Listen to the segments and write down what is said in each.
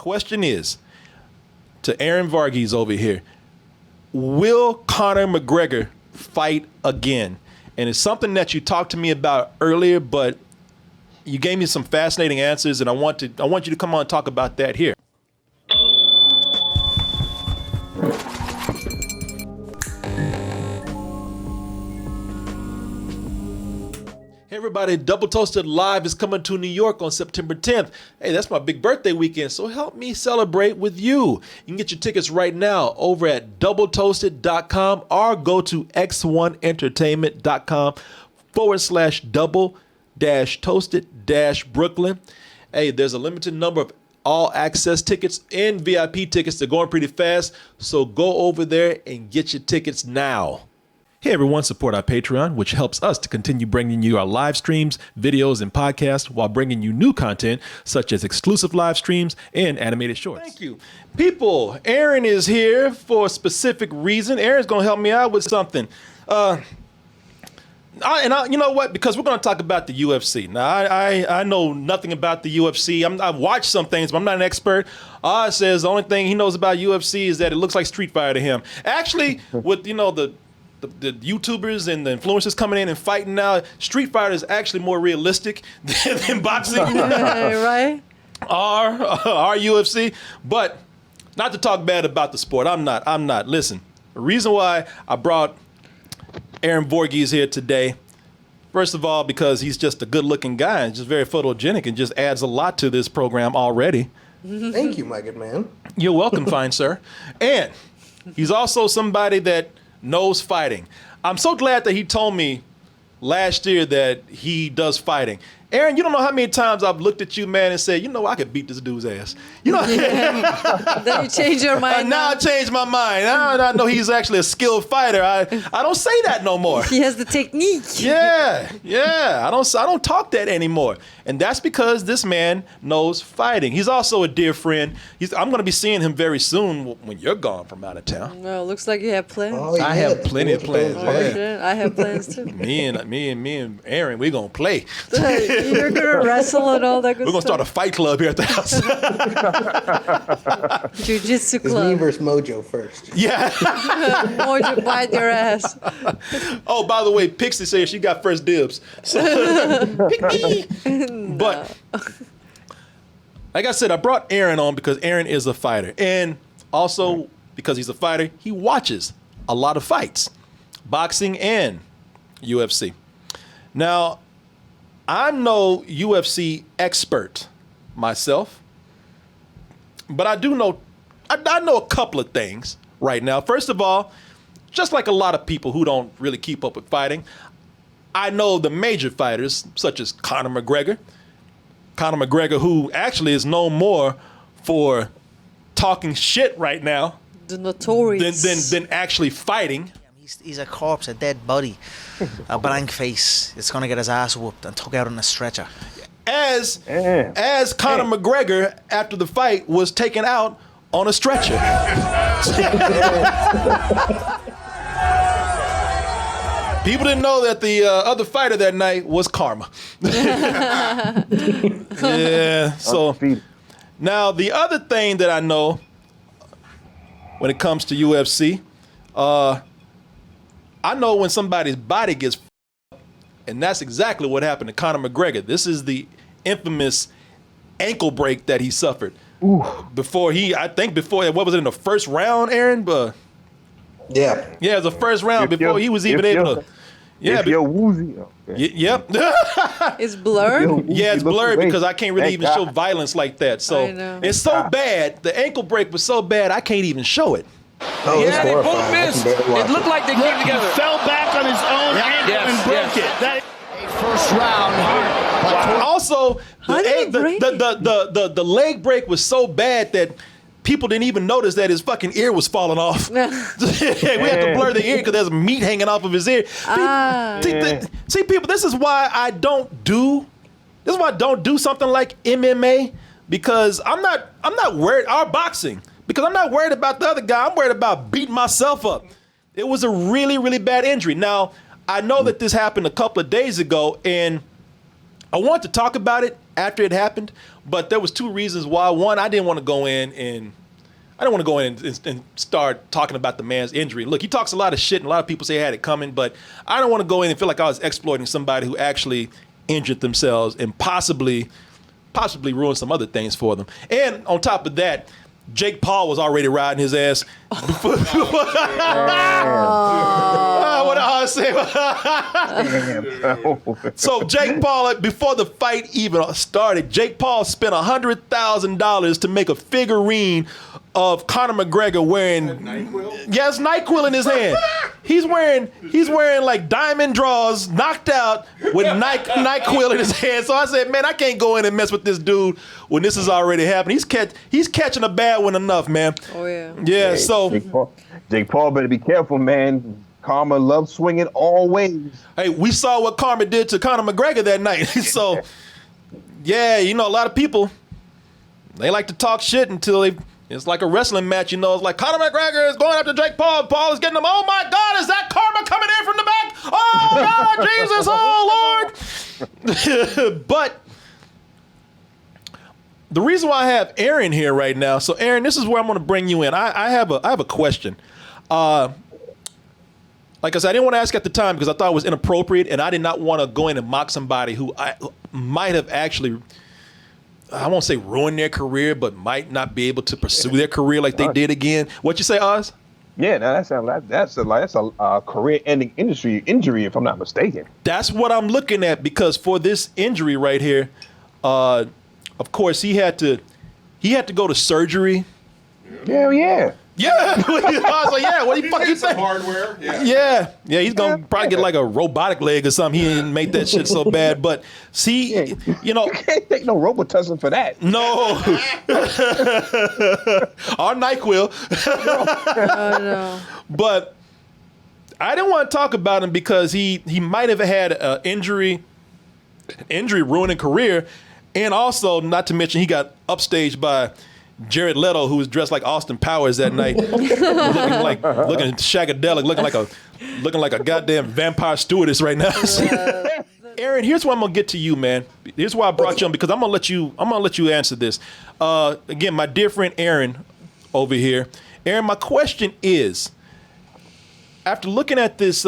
question is, to Aaron Varghese over here, will Conor McGregor fight again? And it's something that you talked to me about earlier, but you gave me some fascinating answers, and I want you to come on and talk about that here. Hey everybody, Double Toasted Live is coming to New York on September 10th. Hey, that's my big birthday weekend, so help me celebrate with you. You can get your tickets right now over at doubletoasted.com or go to x1entertainment.com/double-toasted-Brooklyn. Hey, there's a limited number of all access tickets and VIP tickets. They're going pretty fast, so go over there and get your tickets now. Hey everyone, support our Patreon, which helps us to continue bringing you our live streams, videos, and podcasts while bringing you new content such as exclusive live streams and animated shorts. Thank you. People, Aaron is here for a specific reason. Aaron's going to help me out with something. You know what? Because we're going to talk about the UFC. Now, I know nothing about the UFC. I've watched some things, but I'm not an expert. Oz says the only thing he knows about UFC is that it looks like Street Fighter to him. Actually, with, you know, the YouTubers and the influencers coming in and fighting now, Street Fighter is actually more realistic than boxing. Right? Our UFC. But not to talk bad about the sport. I'm not. Listen, the reason why I brought Aaron Varghese here today, first of all, because he's just a good-looking guy and just very photogenic and just adds a lot to this program already. Thank you, my good man. You're welcome, fine sir. And he's also somebody that knows fighting. I'm so glad that he told me last year that he does fighting. Aaron, you don't know how many times I've looked at you, man, and said, you know, I could beat this dude's ass. You know, Then you change your mind. now I changed my mind. Now I know he's actually a skilled fighter. I don't say that no more. He has the technique. Yeah. I don't talk that anymore. And that's because this man knows fighting. He's also a dear friend. I'm going to be seeing him very soon when you're gone from out of town. Well, looks like you have plans. Oh, yeah. I have plenty of plans. Oh, shit. I have plans too. Me and Aaron, we're going to play. You're gonna wrestle and all that good We're going to start a fight club here at the house. Jiu-jitsu It's me club. versus Mojo first. Yeah. Mojo bite your ass. Oh, by the way, Pixie says she got first dibs. So, pick me. But like I said, I brought Aaron on because Aaron is a fighter. And also because he's a fighter, he watches a lot of fights, boxing and UFC. Now, I'm no UFC expert myself, but I do know, I know a couple of things right now. First of all, just like a lot of people who don't really keep up with fighting, I know the major fighters such as Conor McGregor. Conor McGregor, who actually is known more for talking shit right now The notorious. than actually fighting. He's a corpse, a dead body, a blank face. It's gonna get his ass whooped and took out on a stretcher. As Conor McGregor, after the fight, was taken out on a stretcher. People didn't know that the other fighter that night was Karma. Yeah, so now the other thing that I know when it comes to UFC, I know when somebody's body gets up, and that's exactly what happened to Conor McGregor. This is the infamous ankle break that he suffered. Before what was it, in the first round, Aaron? But Yeah. yeah, it was the first round before he was even able to. Yeah, if you're woozy. Okay. Yep. It's blurred. Yeah, it's blurred because I can't really even show violence like that. I So know. it's so bad. The ankle break was so bad, I can't even show it. Oh, it's Yeah, they both horrifying. I missed. can barely watch It looked like they came together. Fell back on his own ankle and broke it. That first round. Also, How did he break the leg break was so bad that people didn't even notice that his fucking ear was falling off. We had to blur the ear because there's meat hanging off of his ear. See, people, this is why I don't do something like MMA, because I'm not worried, or boxing, because I'm not worried about the other guy. I'm worried about beating myself up. It was a really, really bad injury. Now, I know that this happened a couple of days ago, and I want to talk about it after it happened, but there was two reasons why. One, I didn't want to go in and start talking about the man's injury. Look, he talks a lot of shit, and a lot of people say he had it coming, but I don't want to go in and feel like I was exploiting somebody who actually injured themselves and possibly ruin some other things for them. And on top of that, Jake Paul was already riding his ass. Before, what did I say? So Jake Paul, before the fight even started, Jake Paul spent $100,000 to make a figurine of Conor McGregor wearing NyQuil in his hand. He's wearing like diamond draws, knocked out with NyQuil in his hand. So I said, man, I can't go in and mess with this dude when this is already happening. He's catching a bad one enough, man. Oh yeah. Yeah. So Jake Paul better be careful, man. Karma loves swinging always. Hey, we saw what Karma did to Conor McGregor that night. So yeah, a lot of people, they like to talk shit until it's like a wrestling match, it's like Conor McGregor is going after Jake Paul. Paul is getting him. Oh my God, is that Karma coming in from the back? Oh God, Jesus, oh Lord. But the reason why I have Aaron here right now, so Aaron, this is where I'm going to bring you in. I have a question. Like I said, I didn't want to ask at the time because I thought it was inappropriate, and I did not want to go in and mock somebody who might have actually, I won't say ruin their career, but might not be able to pursue their career like they did again. What you say, Oz? Yeah, no, that's a career-ending injury, if I'm not mistaken. That's what I'm looking at, because for this injury right here, of course he had to go to surgery. Hell yeah. Yeah, I was like, yeah. What do you fucking say? Hardware. Yeah. He's gonna probably get like a robotic leg or something. He didn't make that shit so bad, but see, You can't take no Robitussin for that. No. Or NyQuil. Oh no. But I didn't want to talk about him because he might have had an injury ruining career, and also not to mention he got upstaged by Jared Leto, who was dressed like Austin Powers that night, looking shagadelic, looking like a goddamn vampire stewardess right now. Aaron, here's what I'm gonna get to you, man. Here's why I brought you on, because I'm gonna let you answer this. Again, my dear friend Aaron over here. Aaron, my question is, after looking at this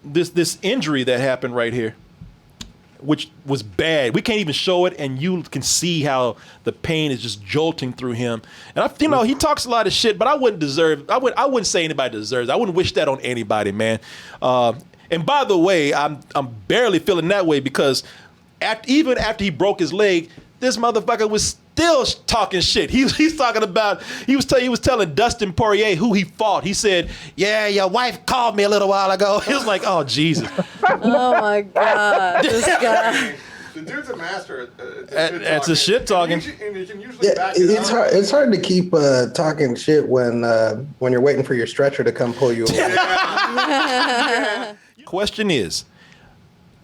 this injury that happened right here, which was bad. We can't even show it, and you can see how the pain is just jolting through him. And he talks a lot of shit, but I wouldn't say anybody deserves it. I wouldn't wish that on anybody, man. And by the way, I'm barely feeling that way because even after he broke his leg, this motherfucker was still talking shit. He's talking about, he was telling Dustin Poirier who he fought. He said, yeah, your wife called me a little while ago. He was like, oh, Jesus. Oh my God, this guy. The dude's a master at the shit talking. And he can usually back it it's up. hard. It's hard to keep talking shit when you're waiting for your stretcher to come pull you away. Question is,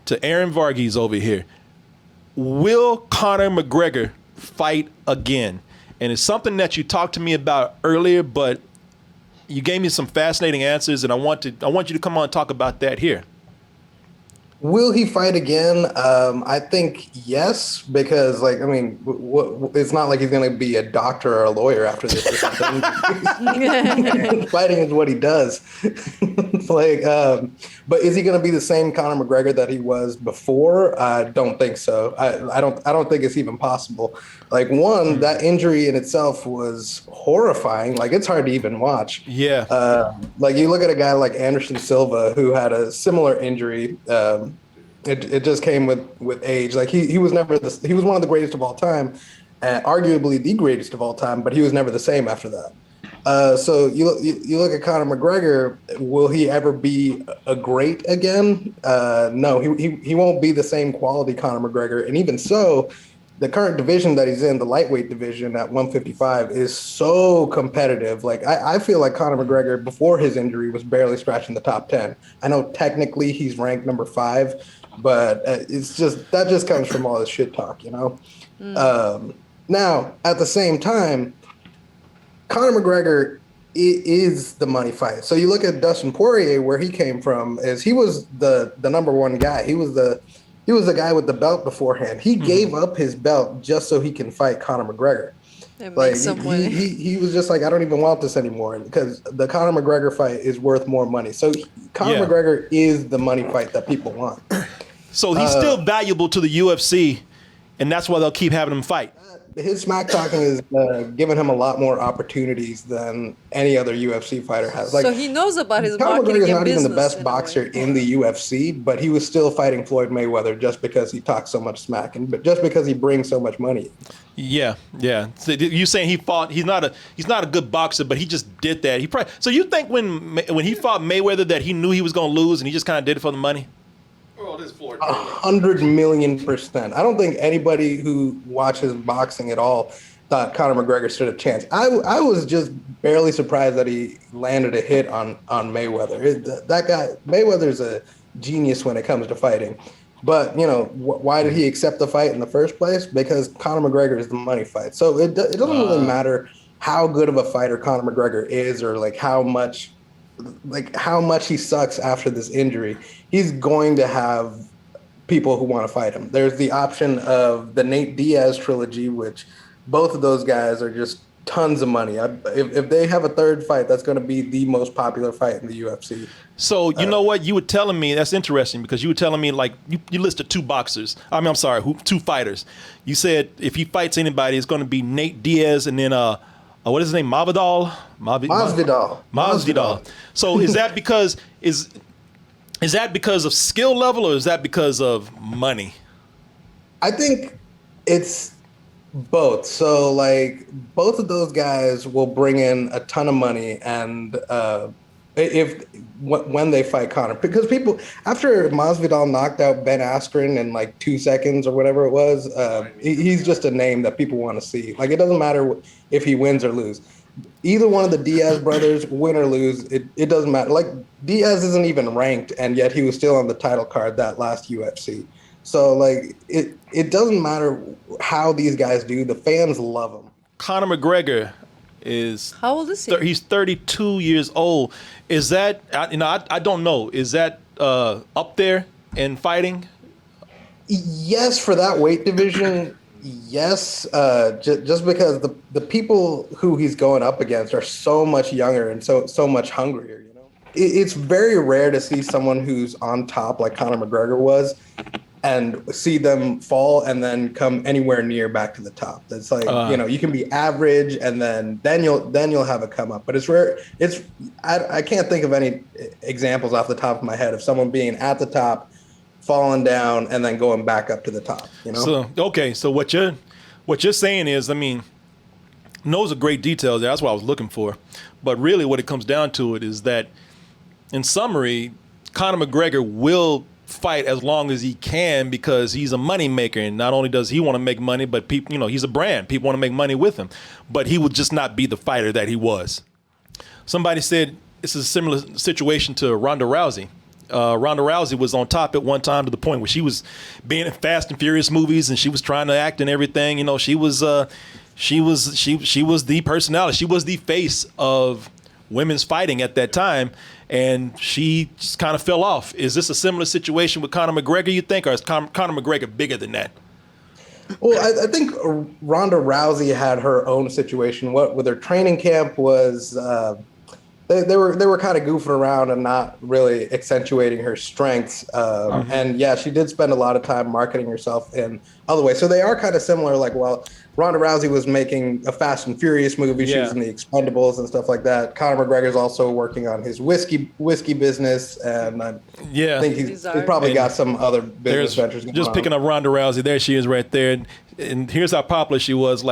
to Aaron Varghese over here, will Conor McGregor fight again? And it's something that you talked to me about earlier, but you gave me some fascinating answers, and I want you to come on and talk about that here. Will he fight again? I think yes, because it's not like he's going to be a doctor or a lawyer after this or something. Fighting is what he does. But is he going to be the same Conor McGregor that he was before? I don't think so. I don't think it's even possible. That injury in itself was horrifying. It's hard to even watch. Yeah. You look at a guy like Anderson Silva who had a similar injury. It just came with age. He was never he was one of the greatest of all time, arguably the greatest of all time, but he was never the same after that. So you look at Conor McGregor. Will he ever be a great again? No, he won't be the same quality Conor McGregor. And even so, the current division that he's in, the lightweight division at 155, is so competitive. I feel like Conor McGregor before his injury was barely scratching the top 10. I know technically he's ranked number 5, but it's that just comes from all this shit talk, Now, at the same time, Conor McGregor is the money fight. So you look at Dustin Poirier, where he came from, is he was the number one guy. He was the he was the guy with the belt beforehand. He gave up his belt just so he can fight Conor McGregor. And Like make some money. he was just like, I don't even want this anymore because the Conor McGregor fight is worth more money. So Conor McGregor is the money fight that people want. So he's still valuable to the UFC, and that's why they'll keep having him fight. His smack talking is giving him a lot more opportunities than any other UFC fighter has. Like, So he knows about his Conor marketing McGregor is and not even the business best in a boxer way. in the UFC, but he was still fighting Floyd Mayweather just because he talks so much smack and just because he brings so much money. Yeah. So you saying he fought? He's not a good boxer, but he just did that. So you think when he fought Mayweather that he knew he was going to lose and he just kind of did it for the money? Well, it is Floyd. 100,000,000%. I don't think anybody who watches boxing at all thought Conor McGregor stood a chance. I was just barely surprised that he landed a hit on Mayweather. That guy, Mayweather's a genius when it comes to fighting. But, why did he accept the fight in the first place? Because Conor McGregor is the money fight. So it doesn't really matter how good of a fighter Conor McGregor is or how much he sucks after this injury. He's going to have people who want to fight him. There's the option of the Nate Diaz trilogy, which both of those guys are just tons of money. If they have a third fight, that's going to be the most popular fight in the UFC. So you know what you were telling me? That's interesting because you were telling me you listed two fighters. You said if he fights anybody, it's going to be Nate Diaz and then what is his name? Masvidal. So is that because is that because of skill level or is that because of money? I think it's both. So both of those guys will bring in a ton of money, and when they fight Conor, because people after Masvidal knocked out Ben Askren in 2 seconds or whatever it was, he's just a name that people want to see. It doesn't matter if he wins or lose. Either one of the Diaz brothers, win or lose, it doesn't matter. Diaz isn't even ranked, and yet he was still on the title card that last UFC. So it doesn't matter how these guys do. The fans love them. Conor McGregor is How old is he? He's 32 years old. Is that I don't know. Is that up there in fighting? Yes, for that weight division. Yes, just because the people who he's going up against are so much younger and so much hungrier. It's very rare to see someone who's on top like Conor McGregor was, and see them fall and then come anywhere near back to the top. That's you can be average and then you'll have a come up. But it's rare. I can't think of any examples off the top of my head of someone being at the top, falling down, and then going back up to the top. So what you're saying is, those are great details. That's what I was looking for. But really, what it comes down to it is that, in summary, Conor McGregor will fight as long as he can because he's a money maker, and not only does he want to make money, but people, he's a brand. People want to make money with him, but he would just not be the fighter that he was. Somebody said this is a similar situation to Ronda Rousey. Ronda Rousey was on top at one time to the point where she was being in Fast and Furious movies and she was trying to act and everything. She was the personality. She was the face of women's fighting at that time, and she just kind of fell off. Is this a similar situation with Conor McGregor, you think, or is Conor McGregor bigger than that? Well, I think Ronda Rousey had her own situation. What with her training camp was they were kind of goofing around and not really accentuating her strengths. And yeah, she did spend a lot of time marketing herself in other ways. So they are kind of similar. Ronda Rousey was making a Fast and Furious movie. She was in the Expendables and stuff like that. Conor McGregor's also working on his whiskey business, and I think he's probably got some other business ventures going on. Picking up Ronda Rousey, there she is right there. And here's how popular she was.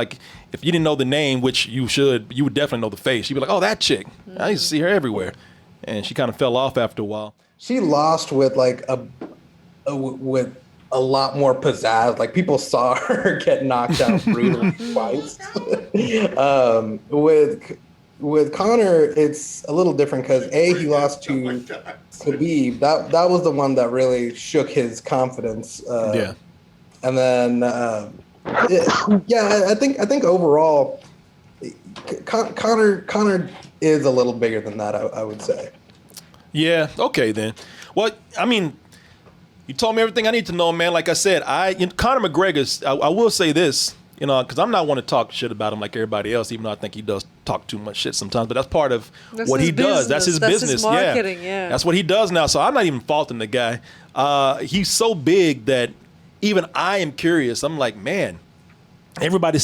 If you didn't know the name, which you would definitely know the face. You'd be like, oh, that chick. I used to see her everywhere. And she kind of fell off after a while. She lost with with a lot more pizzazz. People saw her get knocked out brutally twice. With Conor, it's a little different because he lost to Khabib. That was the one that really shook his confidence. And then I think overall, Conor is a little bigger than that. I would say. Yeah. Okay then. Well, You told me everything I need to know, man. Like I said, Conor McGregor, I will say this, because I'm not one to talk shit about him like everybody else, even though I think he does talk too much shit sometimes. But that's part of what he does. That's his business. His marketing, yeah. That's what he does now. So I'm not even faulting the guy. He's so big that even I am curious. I'm like, man, everybody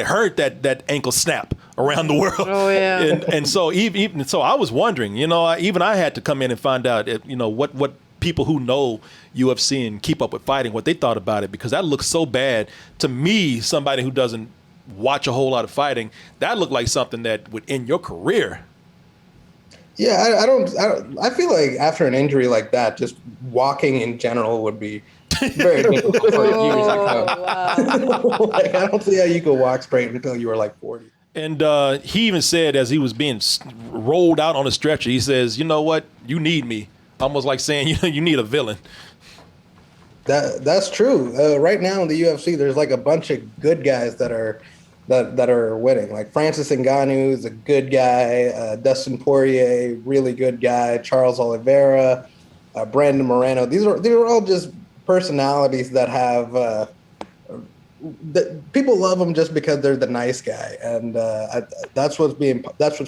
heard that ankle snap around the world. Oh yeah. And so even so, I was wondering. Even I had to come in and find out. What people who know UFC and keep up with fighting, what they thought about it, because that looks so bad to me. Somebody who doesn't watch a whole lot of fighting, that looked like something that would end your career. Yeah, I feel like after an injury like that, just walking in general would be very painful for years to come. Wow. Like, I don't see how you could walk straight until you were like 40. And he even said, as he was being rolled out on a stretcher, he says, "You know what? You need me." Almost like saying, you need a villain. That's true. Right now in the UFC, there's like a bunch of good guys that are winning. Like Francis Ngannou is a good guy. Dustin Poirier, really good guy. Charles Oliveira, Brandon Moreno. These are all just personalities that have. People love them just because they're the nice guy, and that's what's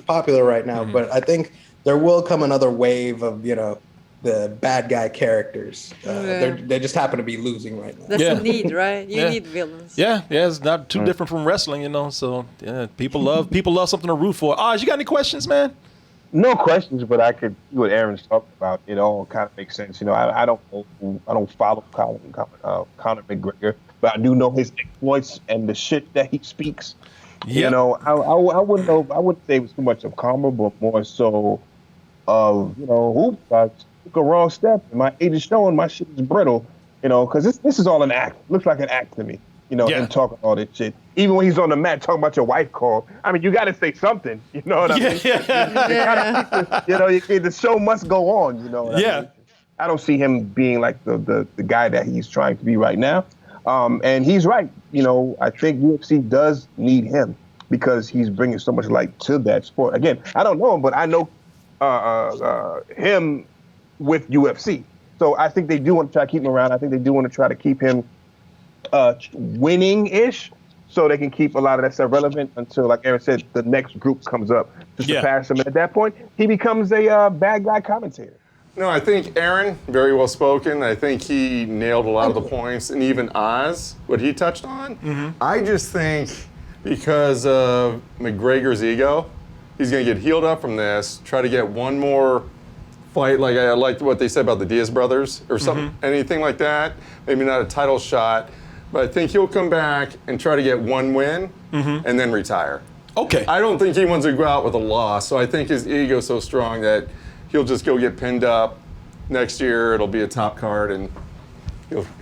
popular right now. Mm-hmm. But I think there will come another wave of the bad guy characters. They just happen to be losing right now. That's a need, right? You need villains. Yeah, it's not too different from wrestling, So yeah, people love something to root for. Oz, you got any questions, man? No questions, but I could see what Aaron's talking about. It all kind of makes sense. I don't follow Conor McGregor, but I do know his exploits and the shit that he speaks. Yep. I wouldn't say it was too much of karma, but more so of oops, I took a wrong step. My age is showing. My shit is brittle. Because this is all an act. Looks like an act to me. And talking all this shit. Even when he's on the mat talking about your wife call. I mean, you got to say something. You know what I mean? The show must go on. You know what I mean? I don't see him being like the guy that he's trying to be right now. And he's right. I think UFC does need him because he's bringing so much light to that sport. Again, I don't know him, but I know him with UFC. So I think they do want to try to keep him around. I think they do want to try to keep him winning-ish so they can keep a lot of that stuff relevant until, like Aaron said, the next group comes up to surpass him. And at that point, he becomes a bad guy commentator. No, I think Aaron, very well spoken. I think he nailed a lot of the points, and even Oz, what he touched on. Mm-hmm. I just think because of McGregor's ego, he's going to get healed up from this, try to get one more fight. Like I liked what they said about the Diaz brothers or something, anything like that. Maybe not a title shot, but I think he'll come back and try to get one win and then retire. Okay. I don't think he wants to go out with a loss, so I think his ego is so strong that he'll just go get pinned up. Next year, it'll be a top card, and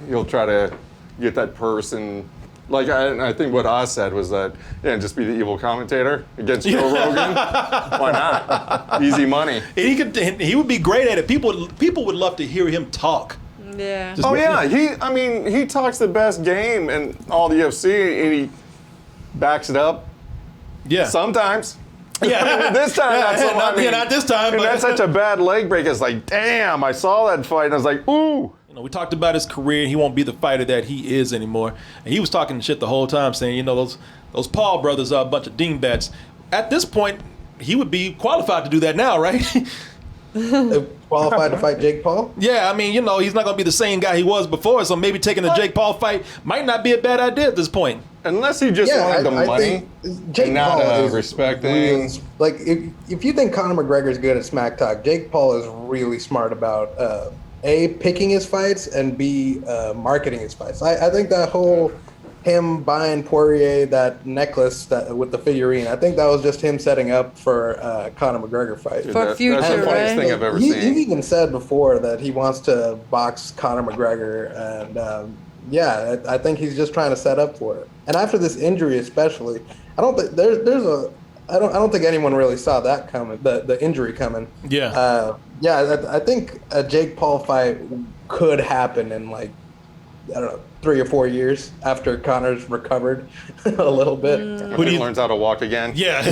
he'll try to get that purse. And like I think what Oz said was that, just be the evil commentator against Joe Rogan. Why not? Easy money. And he would be great at it. People would love to hear him talk. Yeah. He talks the best game in all the UFC, and he backs it up. Yeah. Sometimes. Yeah. This time, not so much. Not this time. And that's such a bad leg break. It's like, damn, I saw that fight, and I was like, ooh. We talked about his career. He won't be the fighter that he is anymore. And he was talking shit the whole time, saying, those Paul brothers are a bunch of dingbats. At this point, he would be qualified to do that now, right? Qualified to fight Jake Paul? Yeah, I mean, he's not going to be the same guy he was before, so maybe taking the Jake Paul fight might not be a bad idea at this point. Unless he just wanted the money Jake and Paul not respecting. Like, if you think Conor McGregor is good at smack talk, Jake Paul is really smart about A, picking his fights, and B, marketing his fights. I think that whole him buying Poirier that necklace with the figurine, I think that was just him setting up for Conor McGregor fight. For future, that's the funniest thing I've ever seen. He even said before that he wants to box Conor McGregor, and I think he's just trying to set up for it. And after this injury, especially, I don't think I don't think anyone really saw that coming, the injury coming. Yeah. I think a Jake Paul fight could happen in 3 or 4 years after Conor's recovered a little bit. When he learns how to walk again. Yeah.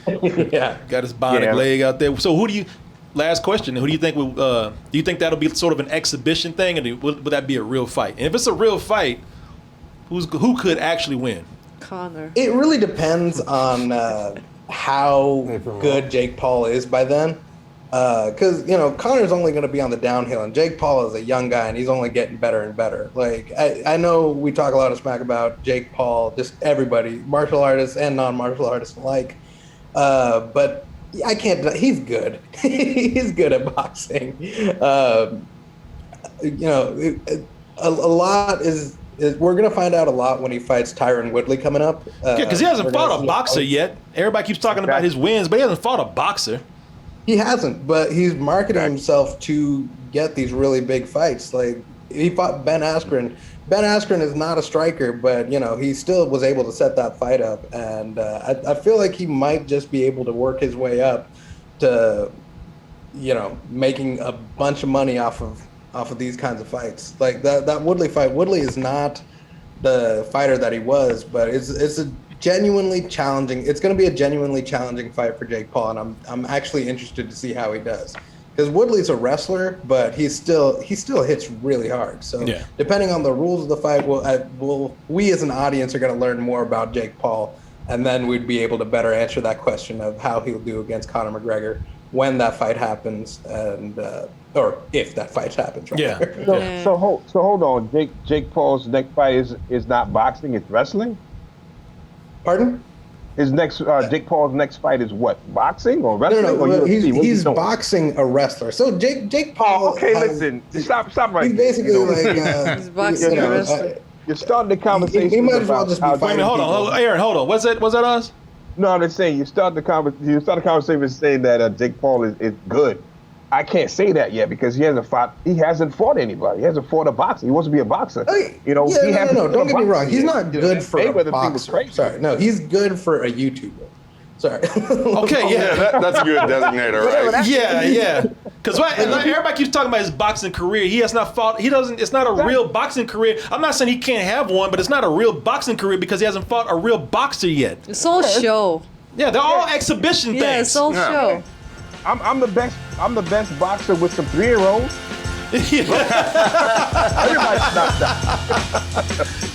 Yeah. Got his bionic leg out there. So who do last question. Who do you think do you think that'll be sort of an exhibition thing, or would that be a real fight? And if it's a real fight, who could actually win? Conor. It really depends on how good Jake Paul is by then. Because, Conor's only going to be on the downhill, and Jake Paul is a young guy, and he's only getting better and better. Like, I know we talk a lot of smack about Jake Paul, just everybody, martial artists and non-martial artists alike. But I can't, he's good. He's good at boxing. A lot is we're going to find out a lot when he fights Tyron Woodley coming up. Yeah, because he hasn't fought a boxer yet. Everybody keeps talking about his wins, but he hasn't fought a boxer. He hasn't, but he's marketing himself to get these really big fights. Like, he fought Ben Askren. Ben Askren is not a striker, but, he still was able to set that fight up. And I feel like he might just be able to work his way up to, making a bunch of money off of these kinds of fights. Like, that Woodley fight, Woodley is not the fighter that he was, but it's a genuinely challenging. It's going to be a genuinely challenging fight for Jake Paul, and I'm actually interested to see how he does. Because Woodley's a wrestler, but he still hits really hard. So depending on the rules of the fight, we as an audience are going to learn more about Jake Paul, and then we'd be able to better answer that question of how he'll do against Conor McGregor when that fight happens, and or if that fight happens. Right? Yeah. So hold on. Jake Paul's next fight is not boxing; it's wrestling. Pardon? His next Jake Paul's next fight is what? Boxing or wrestling? No. He's boxing a wrestler. So Jake Paul. Oh, okay, listen. Stop right. He's basically like he's boxing a wrestler. You're starting the conversation. He might as well just be fighting. Wait a minute, hold on, Aaron, hold on. Was that us? No, they're saying you start the conversation with saying that Jake Paul is good. I can't say that yet because he hasn't fought anybody. He hasn't fought a boxer. He wants to be a boxer. No. Don't get me wrong. He's not good for a boxer. Sorry, no, he's good for a YouTuber. Sorry. Okay, yeah, that's a good designator, right? Yeah. Because everybody keeps talking about his boxing career. He has not fought. He doesn't. It's not a real boxing career. I'm not saying he can't have one, but it's not a real boxing career because he hasn't fought a real boxer yet. It's all show. Yeah, they're all exhibition things. Yeah, it's all show. I'm the best boxer with some 3-year-olds. Everybody stop that.